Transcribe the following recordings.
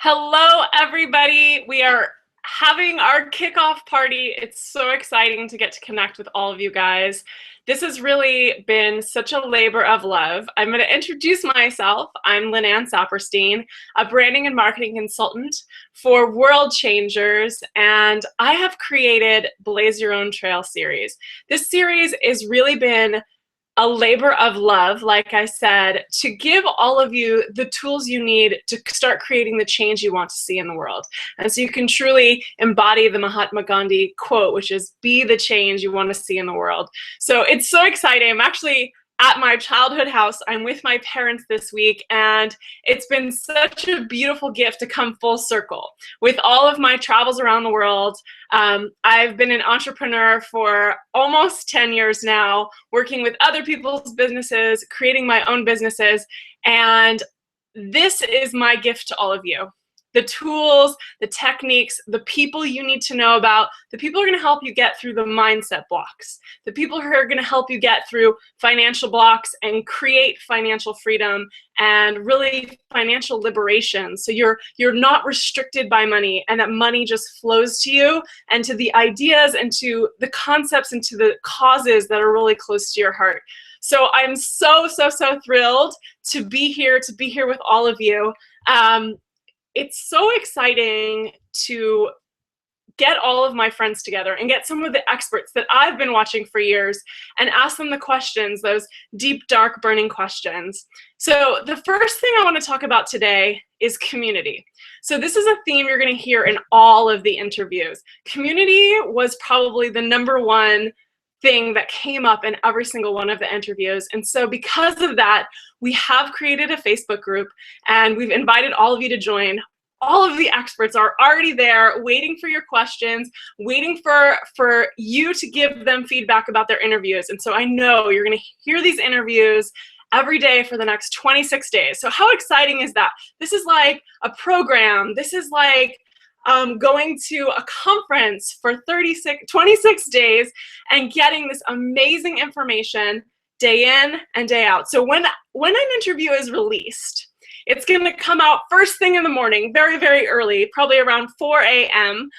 Hello, everybody. We are having our kickoff party. It's so exciting to get to connect with all of you guys. This has really been such a labor of love. I'm going to introduce myself. I'm Lynn-Ann Saperstein, a branding and marketing consultant for World Changers, and I have created Blaze Your Own Trail series. This series has really been a labor of love, like I said, to give all of you the tools you need to start creating the change you want to see in the world. And so you can truly embody the Mahatma Gandhi quote, which is, be the change you want to see in the world. So it's so exciting. I'm actually at my childhood house. I'm with my parents this week, and it's been such a beautiful gift to come full circle. With all of my travels around the world, I've been an entrepreneur for almost 10 years now, working with other people's businesses, creating my own businesses, and this is my gift to all of you. The tools, the techniques, the people you need to know about, the people who are going to help you get through the mindset blocks, the people who are going to help you get through financial blocks and create financial freedom and really financial liberation. So you're not restricted by money, and that money just flows to you and to the ideas and to the concepts and to the causes that are really close to your heart. So I'm so thrilled to be here with all of you. It's so exciting to get all of my friends together and get some of the experts that I've been watching for years and ask them the questions, those deep, dark, burning questions. So the first thing I want to talk about today is community. So this is a theme you're going to hear in all of the interviews. Community was probably the #1 thing that came up in every single one of the interviews. And so because of that, we have created a Facebook group, and we've invited all of you to join. All of the experts are already there waiting for your questions, waiting for you to give them feedback about their interviews. And so I know you're going to hear these interviews every day for the next 26 days. So how exciting is that? This is like a program. This is like going to a conference for 26 days and getting this amazing information day in and day out. So when an interview is released, it's going to come out first thing in the morning, very early, probably around 4 a.m.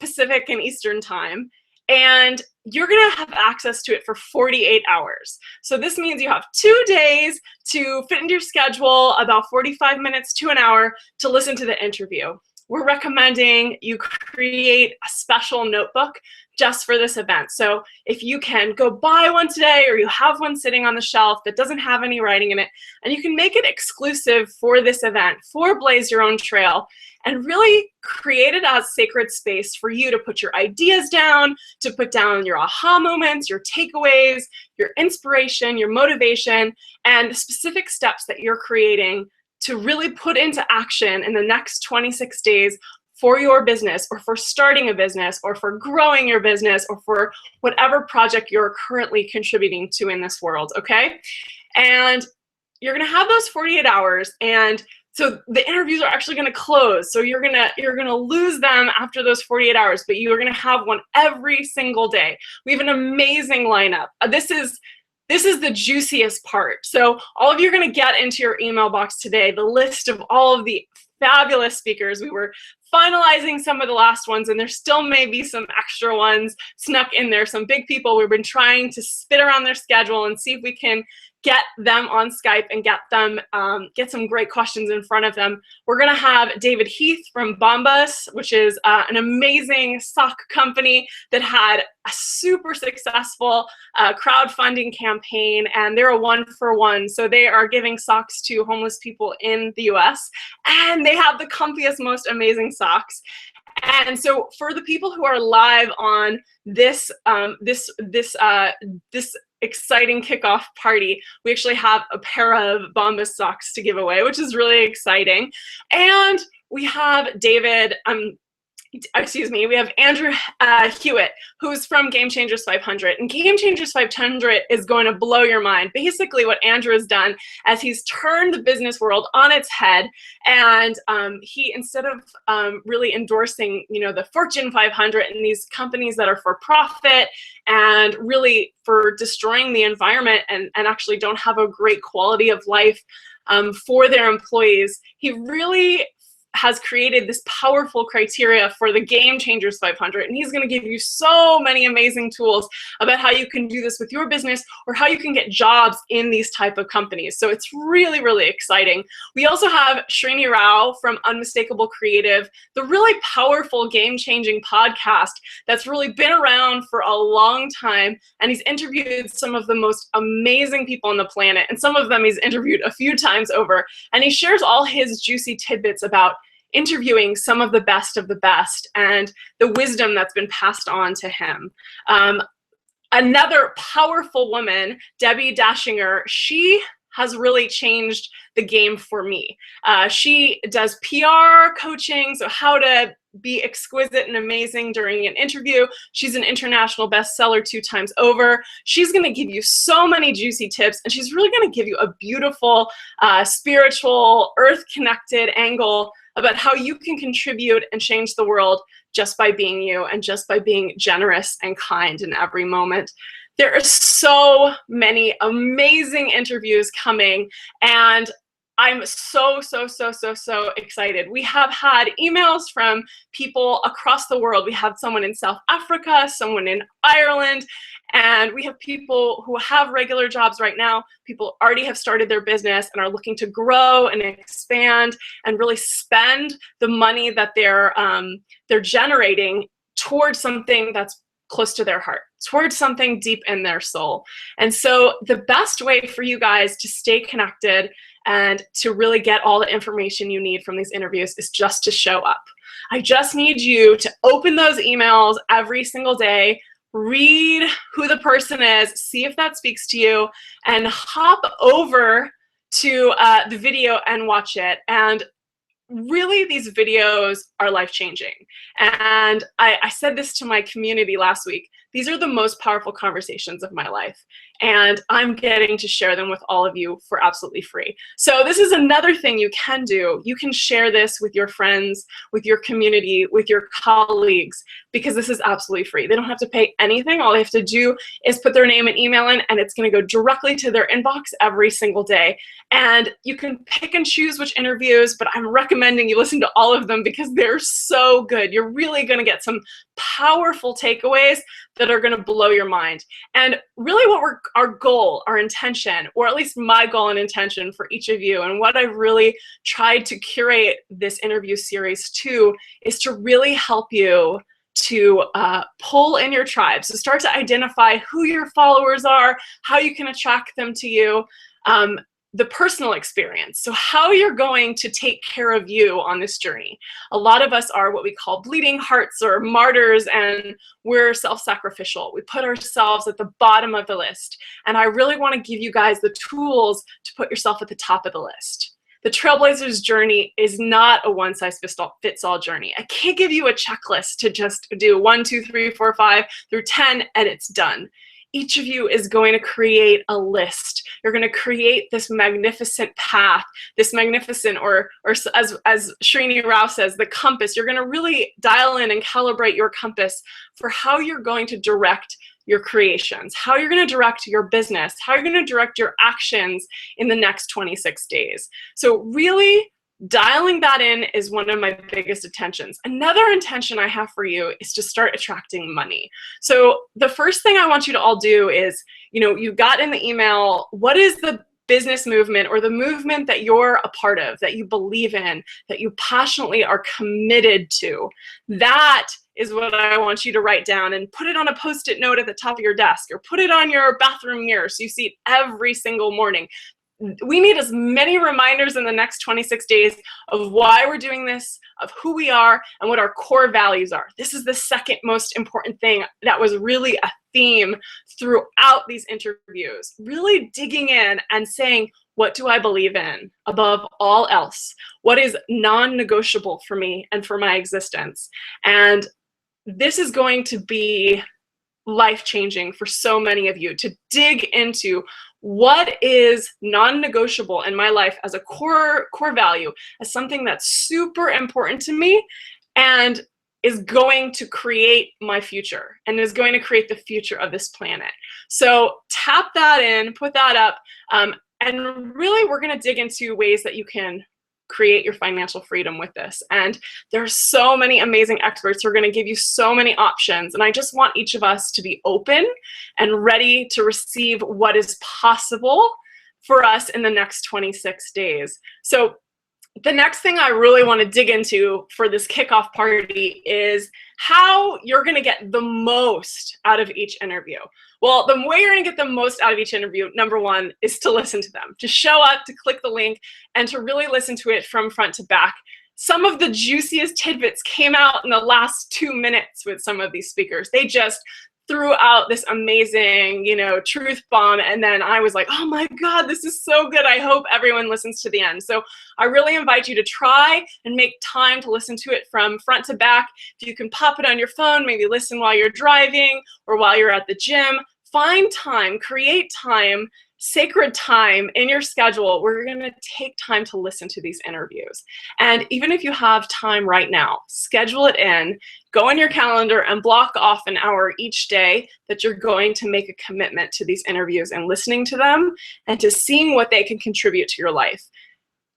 Pacific and Eastern time. And you're going to have access to it for 48 hours. So this means you have 2 days to fit into your schedule, about 45 minutes to an hour, to listen to the interview. We're recommending you create a special notebook just for this event. So if you can go buy one today, or you have one sitting on the shelf that doesn't have any writing in it, and you can make it exclusive for this event, for Blaze Your Own Trail, and really create it as sacred space for you to put your ideas down, to put down your aha moments, your takeaways, your inspiration, your motivation, and the specific steps that you're creating to really put into action in the next 26 days for your business, or for starting a business, or for growing your business, or for whatever project you're currently contributing to in this world, okay? And you're gonna have those 48 hours, and so the interviews are actually gonna close. So you're gonna lose them after those 48 hours, but you are gonna have one every single day. We have an amazing lineup. This is the juiciest part. So all of you are going to get into your email box today the list of all of the fabulous speakers. We were finalizing some of the last ones, and there still may be some extra ones snuck in there. Some big people we've been trying to spit around their schedule and see if we can get them on Skype and get some great questions in front of them. We're going to have David Heath from Bombas, which is an amazing sock company that had a super successful crowdfunding campaign, and they're a 1-for-1. So they are giving socks to homeless people in the US, and they have the comfiest, most amazing socks. And so for the people who are live on this exciting kickoff party, we actually have a pair of Bombas socks to give away, which is really exciting. And we have we have Andrew Hewitt, who's from Game Changers 500. And Game Changers 500 is going to blow your mind. Basically what Andrew has done is he's turned the business world on its head, and he, instead of really endorsing, the Fortune 500 and these companies that are for profit and really for destroying the environment and actually don't have a great quality of life for their employees, he really has created this powerful criteria for the Game Changers 500, and he's going to give you so many amazing tools about how you can do this with your business or how you can get jobs in these type of companies. So it's really, really exciting. We also have Srini Rao from Unmistakable Creative, the really powerful game-changing podcast that's really been around for a long time, and he's interviewed some of the most amazing people on the planet, and some of them he's interviewed a few times over, and he shares all his juicy tidbits about interviewing some of the best and the wisdom that's been passed on to him. Another powerful woman, Debbie Dashinger, she has really changed the game for me. She does PR coaching, so how to be exquisite and amazing during an interview. She's an international bestseller 2 times over. She's going to give you so many juicy tips, and she's really going to give you a beautiful, spiritual, earth-connected angle about how you can contribute and change the world just by being you and just by being generous and kind in every moment. There are so many amazing interviews coming, and I'm so excited. We have had emails from people across the world. We have someone in South Africa, someone in Ireland, and we have people who have regular jobs right now. People already have started their business and are looking to grow and expand and really spend the money that they're generating towards something that's close to their heart, towards something deep in their soul. And so the best way for you guys to stay connected and to really get all the information you need from these interviews is just to show up. I just need you to open those emails every single day, read who the person is, see if that speaks to you, and hop over to the video and watch it. And really, these videos are life-changing. And I said this to my community last week. These are the most powerful conversations of my life, and I'm getting to share them with all of you for absolutely free. So this is another thing you can do. You can share this with your friends, with your community, with your colleagues, because this is absolutely free. They don't have to pay anything. All they have to do is put their name and email in, and it's going to go directly to their inbox every single day. And you can pick and choose which interviews, but I'm recommending you listen to all of them because they're so good. You're really going to get some powerful takeaways that are going to blow your mind. And really our goal, our intention, or at least my goal and intention for each of you, and what I've really tried to curate this interview series to, is to really help you to pull in your tribe. So start to identify who your followers are, how you can attract them to you, the personal experience. So how you're going to take care of you on this journey. A lot of us are what we call bleeding hearts or martyrs, and we're self-sacrificial. We put ourselves at the bottom of the list. And I really want to give you guys the tools to put yourself at the top of the list. The Trailblazers journey is not a one-size-fits-all journey. I can't give you a checklist to just do 1, 2, 3, 4, 5 through 10 and it's done. Each of you is going to create a list. You're going to create this magnificent path, this magnificent, or as Srini Rao says, the compass. You're going to really dial in and calibrate your compass for how you're going to direct your creations, how you're going to direct your business, how you're going to direct your actions in the next 26 days. So really dialing that in is one of my biggest intentions. Another intention I have for you is to start attracting money. So the first thing I want you to all do is, you got in the email, what is the business movement or the movement that you're a part of, that you believe in, that you passionately are committed to? That is what I want you to write down and put it on a Post-it note at the top of your desk, or put it on your bathroom mirror so you see it every single morning. We need as many reminders in the next 26 days of why we're doing this, of who we are, and what our core values are. This is the second most important thing that was really a theme throughout these interviews. Really digging in and saying, what do I believe in above all else? What is non-negotiable for me and for my existence? And this is going to be life-changing for so many of you to dig into what is non-negotiable in my life as a core value, as something that's super important to me and is going to create my future and is going to create the future of this planet. So tap that in, put that up, and really we're going to dig into ways that you can create your financial freedom with this. And there are so many amazing experts who are going to give you so many options. And I just want each of us to be open and ready to receive what is possible for us in the next 26 days. So the next thing I really want to dig into for this kickoff party is how you're going to get the most out of each interview. Well, the way you're going to get the most out of each interview, number one, is to listen to them, to show up, to click the link, and to really listen to it from front to back. Some of the juiciest tidbits came out in the last 2 minutes with some of these speakers. They just threw out this amazing, truth bomb. And then I was like, oh my God, this is so good. I hope everyone listens to the end. So I really invite you to try and make time to listen to it from front to back. If you can pop it on your phone, maybe listen while you're driving or while you're at the gym. Find time, create time, sacred time in your schedule where you're going to take time to listen to these interviews. And even if you have time right now, schedule it in, go in your calendar and block off an hour each day that you're going to make a commitment to these interviews and listening to them and to seeing what they can contribute to your life.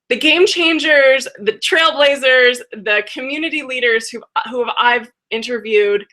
The game changers, the trailblazers, the community leaders who I've interviewed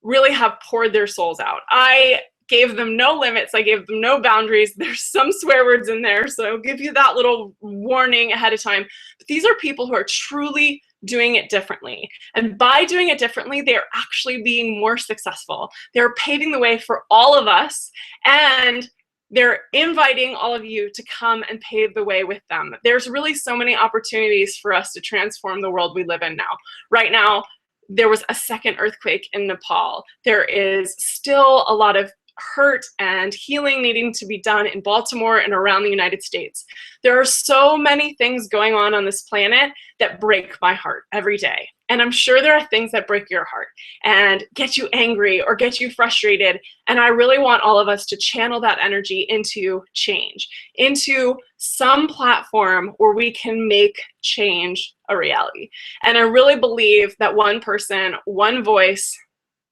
really have poured their souls out. I gave them no limits. I gave them no boundaries. There's some swear words in there, so I'll give you that little warning ahead of time. But these are people who are truly doing it differently. And by doing it differently, they're actually being more successful. They're paving the way for all of us, and they're inviting all of you to come and pave the way with them. There's really so many opportunities for us to transform the world we live in now. Right now, there was a second earthquake in Nepal. There is still a lot of hurt and healing needing to be done in Baltimore and around the United States. There are so many things going on this planet that break my heart every day. And I'm sure there are things that break your heart and get you angry or get you frustrated. And I really want all of us to channel that energy into change, into some platform where we can make change a reality. And I really believe that one person, one voice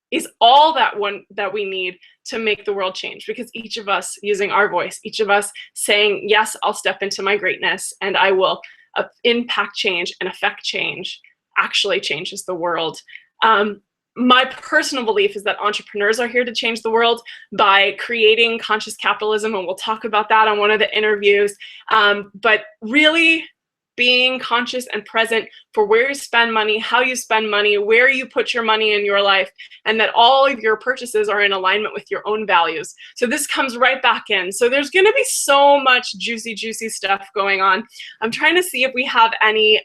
is all that we need to make the world change, because each of us using our voice, each of us saying, yes, I'll step into my greatness and I will impact change and affect change, actually changes the world. My personal belief is that entrepreneurs are here to change the world by creating conscious capitalism, and we'll talk about that on one of the interviews. But really being conscious and present for where you spend money, how you spend money, where you put your money in your life, and that all of your purchases are in alignment with your own values. So this comes right back in. So there's gonna be so much juicy, juicy stuff going on. I'm trying to see if we have any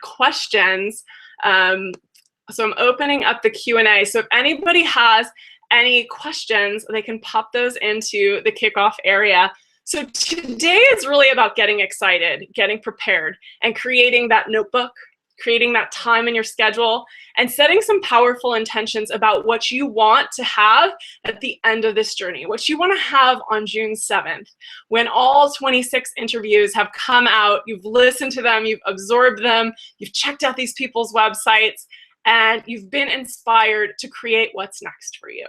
questions. So I'm opening up the Q&A. So if anybody has any questions, they can pop those into the kickoff area. So today is really about getting excited, getting prepared, and creating that notebook, creating that time in your schedule, and setting some powerful intentions about what you want to have at the end of this journey, what you want to have on June 7th, when all 26 interviews have come out, you've listened to them, you've absorbed them, you've checked out these people's websites, and you've been inspired to create what's next for you.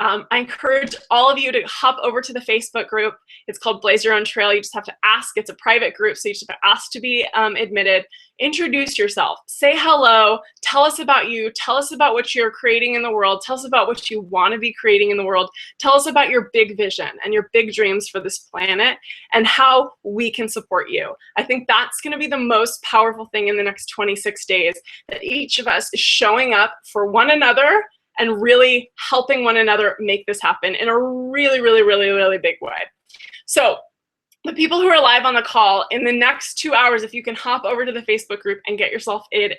I encourage all of you to hop over to the Facebook group. It's called Blaze Your Own Trail. You just have to ask. It's a private group, so you just have to ask to be admitted. Introduce yourself. Say hello. Tell us about you. Tell us about what you're creating in the world. Tell us about what you want to be creating in the world. Tell us about your big vision and your big dreams for this planet and how we can support you. I think that's going to be the most powerful thing in the next 26 days, that each of us is showing up for one another and really helping one another make this happen in a really, really, really, really big way. So the people who are live on the call, in the next 2 hours, if you can hop over to the Facebook group and get yourself in,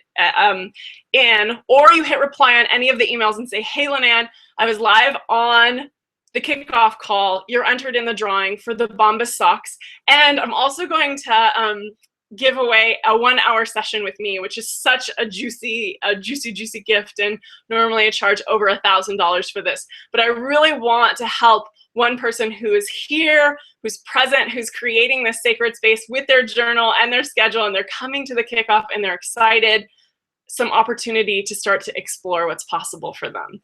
or you hit reply on any of the emails and say, hey, Lenan, I was live on the kickoff call. You're entered in the drawing for the Bomba socks. And I'm also going to give away a 1 hour session with me, which is such a juicy gift. And normally I charge over $1,000 for this. But I really want to help one person who is here, who's present, who's creating this sacred space with their journal and their schedule, and they're coming to the kickoff and they're excited, some opportunity to start to explore what's possible for them.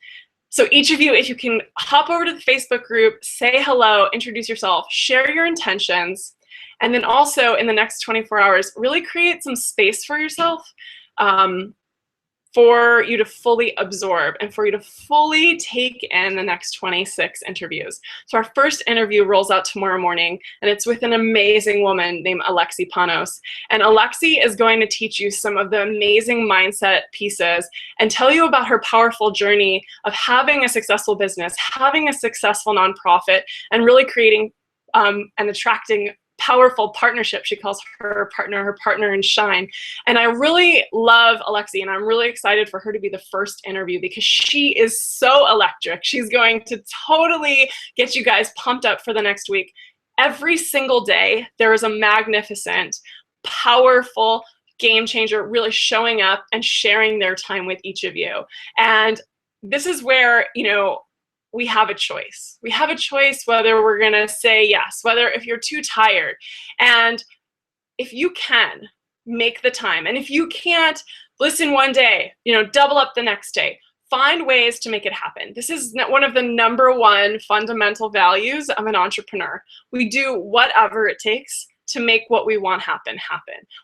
So each of you, if you can hop over to the Facebook group, say hello, introduce yourself, share your intentions, And then also in the next 24 hours, really create some space for yourself, for you to fully absorb and for you to fully take in the next 26 interviews. So our first interview rolls out tomorrow morning, and it's with an amazing woman named Alexi Panos. And Alexi is going to teach you some of the amazing mindset pieces and tell you about her powerful journey of having a successful business, having a successful nonprofit, and really creating and attracting powerful partnership. She calls her partner in shine. And I really love Alexi, and I'm really excited for her to be the first interview because she is so electric. She's going to totally get you guys pumped up for the next week. Every single day, there is a magnificent, powerful game changer really showing up and sharing their time with each of you. And this is where, we have a choice. We have a choice whether we're going to say yes, whether if you're too tired. And if you can, make the time. And if you can't, listen one day, double up the next day. Find ways to make it happen. This is one of the #1 fundamental values of an entrepreneur. We do whatever it takes to make what we want happen.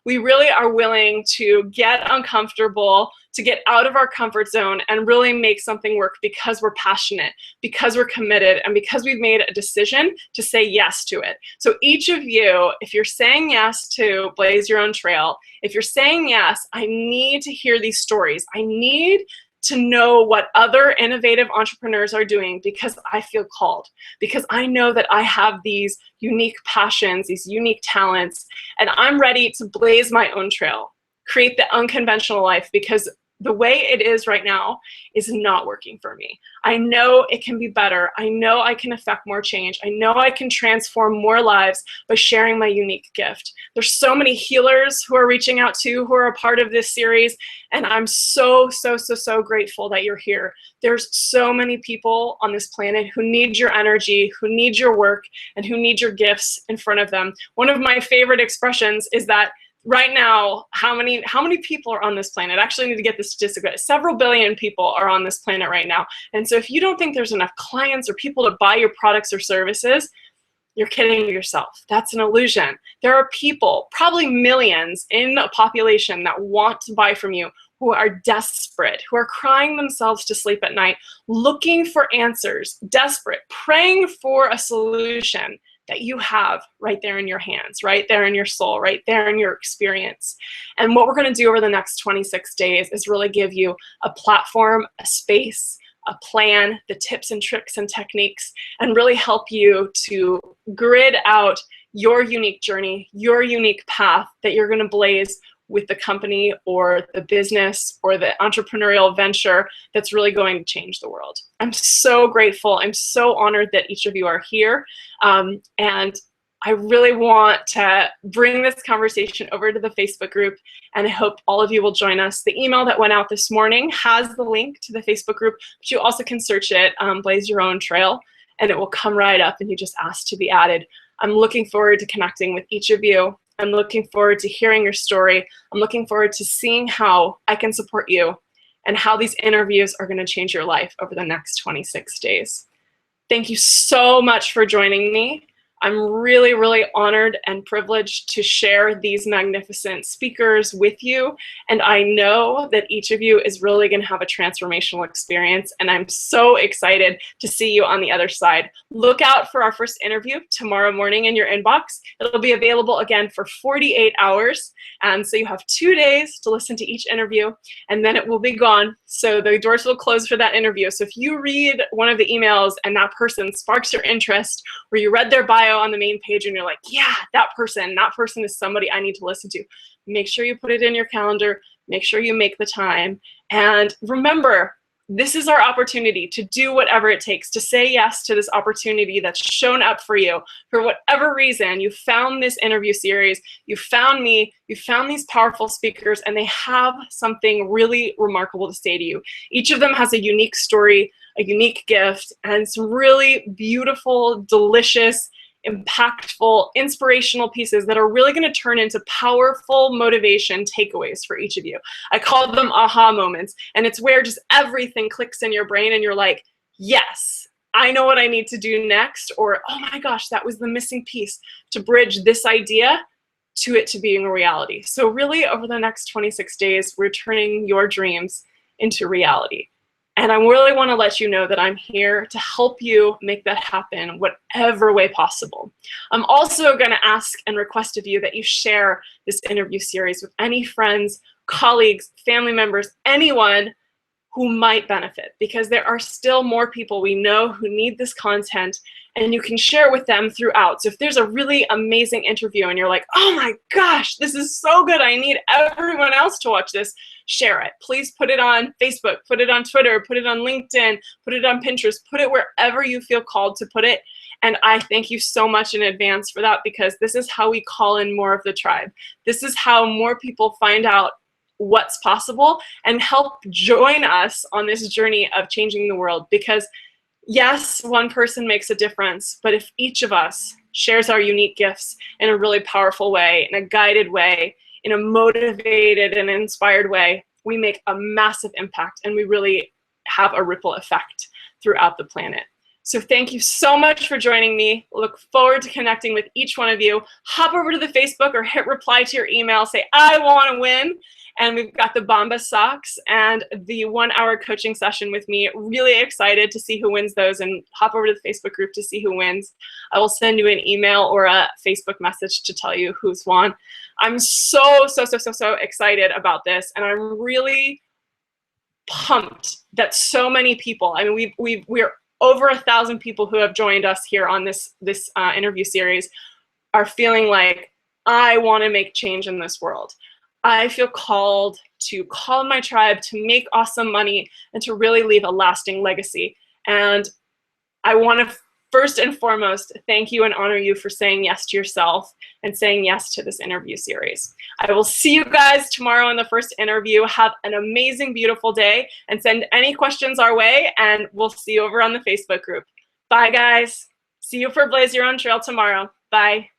We really are willing to get uncomfortable, to get out of our comfort zone and really make something work because we're passionate, because we're committed, and because we've made a decision to say yes to it. So each of you, if you're saying yes to Blaze Your Own Trail, if you're saying yes, I need to hear these stories. I need to know what other innovative entrepreneurs are doing because I feel called, because I know that I have these unique passions, these unique talents, and I'm ready to blaze my own trail, create the unconventional life, because the way it is right now is not working for me. I know it can be better. I know I can affect more change. I know I can transform more lives by sharing my unique gift. There's so many healers who are reaching out to, who are a part of this series, and I'm so grateful that you're here. There's so many people on this planet who need your energy, who need your work, and who need your gifts in front of them. One of my favorite expressions is that right now, how many people are on this planet? I actually need to get the statistic, but several billion people are on this planet right now. And so if you don't think there's enough clients or people to buy your products or services, you're kidding yourself. That's an illusion. There are people, probably millions in a population, that want to buy from you, who are desperate, who are crying themselves to sleep at night, looking for answers, desperate, praying for a solution that you have right there in your hands, right there in your soul, right there in your experience. And what we're going to do over the next 26 days is really give you a platform, a space, a plan, the tips and tricks and techniques, and really help you to grid out your unique journey, your unique path that you're going to blaze with the company or the business or the entrepreneurial venture that's really going to change the world. I'm so grateful. I'm so honored that each of you are here. And I really want to bring this conversation over to the Facebook group, and I hope all of you will join us. The email that went out this morning has the link to the Facebook group, but you also can search it, Blaze Your Own Trail, and it will come right up, and you just ask to be added. I'm looking forward to connecting with each of you. I'm looking forward to hearing your story. I'm looking forward to seeing how I can support you and how these interviews are going to change your life over the next 26 days. Thank you so much for joining me. I'm really honored and privileged to share these magnificent speakers with you. And I know that each of you is really going to have a transformational experience. And I'm so excited to see you on the other side. Look out for our first interview tomorrow morning in your inbox. It'll be available again for 48 hours. And so you have 2 days to listen to each interview, and then it will be gone. So the doors will close for that interview. So if you read one of the emails and that person sparks your interest, or you read their bio on the main page and you're like, yeah, that person is somebody I need to listen to, make sure you put it in your calendar, make sure you make the time. And remember, this is our opportunity to do whatever it takes to say yes to this opportunity that's shown up for you. For whatever reason, you found this interview series, you found me, you found these powerful speakers, and they have something really remarkable to say to you. Each of them has a unique story, a unique gift, and some really beautiful, delicious, impactful, inspirational pieces that are really going to turn into powerful motivation takeaways for each of you. I call them aha moments, and it's where just everything clicks in your brain and you're like, yes, I know what I need to do next, or, oh my gosh, that was the missing piece to bridge this idea to it to being a reality. So really, over the next 26 days, we're turning your dreams into reality. And I really want to let you know that I'm here to help you make that happen whatever way possible. I'm also going to ask and request of you that you share this interview series with any friends, colleagues, family members, anyone who might benefit, because there are still more people we know who need this content, and you can share with them throughout. So if there's a really amazing interview and you're like, oh my gosh, this is so good, I need everyone else to watch this, share it. Please put it on Facebook, put it on Twitter, put it on LinkedIn, put it on Pinterest, put it wherever you feel called to put it. And I thank you so much in advance for that, because this is how we call in more of the tribe. This is how more people find out what's possible and help join us on this journey of changing the world. Because yes, one person makes a difference, but if each of us shares our unique gifts in a really powerful way, in a guided way, in a motivated and inspired way, we make a massive impact, and we really have a ripple effect throughout the planet. So thank you so much for joining me. Look forward to connecting with each one of you. Hop over to the Facebook or hit reply to your email, say, I want to win. And we've got the Bomba socks and the 1-hour coaching session with me. Really excited to see who wins those, and hop over to the Facebook group to see who wins. I will send you an email or a Facebook message to tell you who's won. I'm so excited about this, and I'm really pumped that so many people, I mean, we're over 1,000 people who have joined us here on this interview series, are feeling like, I want to make change in this world. I feel called to call my tribe, to make awesome money, and to really leave a lasting legacy. And I want to first and foremost thank you and honor you for saying yes to yourself and saying yes to this interview series. I will see you guys tomorrow in the first interview. Have an amazing, beautiful day, and send any questions our way, and we'll see you over on the Facebook group. Bye, guys. See you for Blaze Your Own Trail tomorrow. Bye.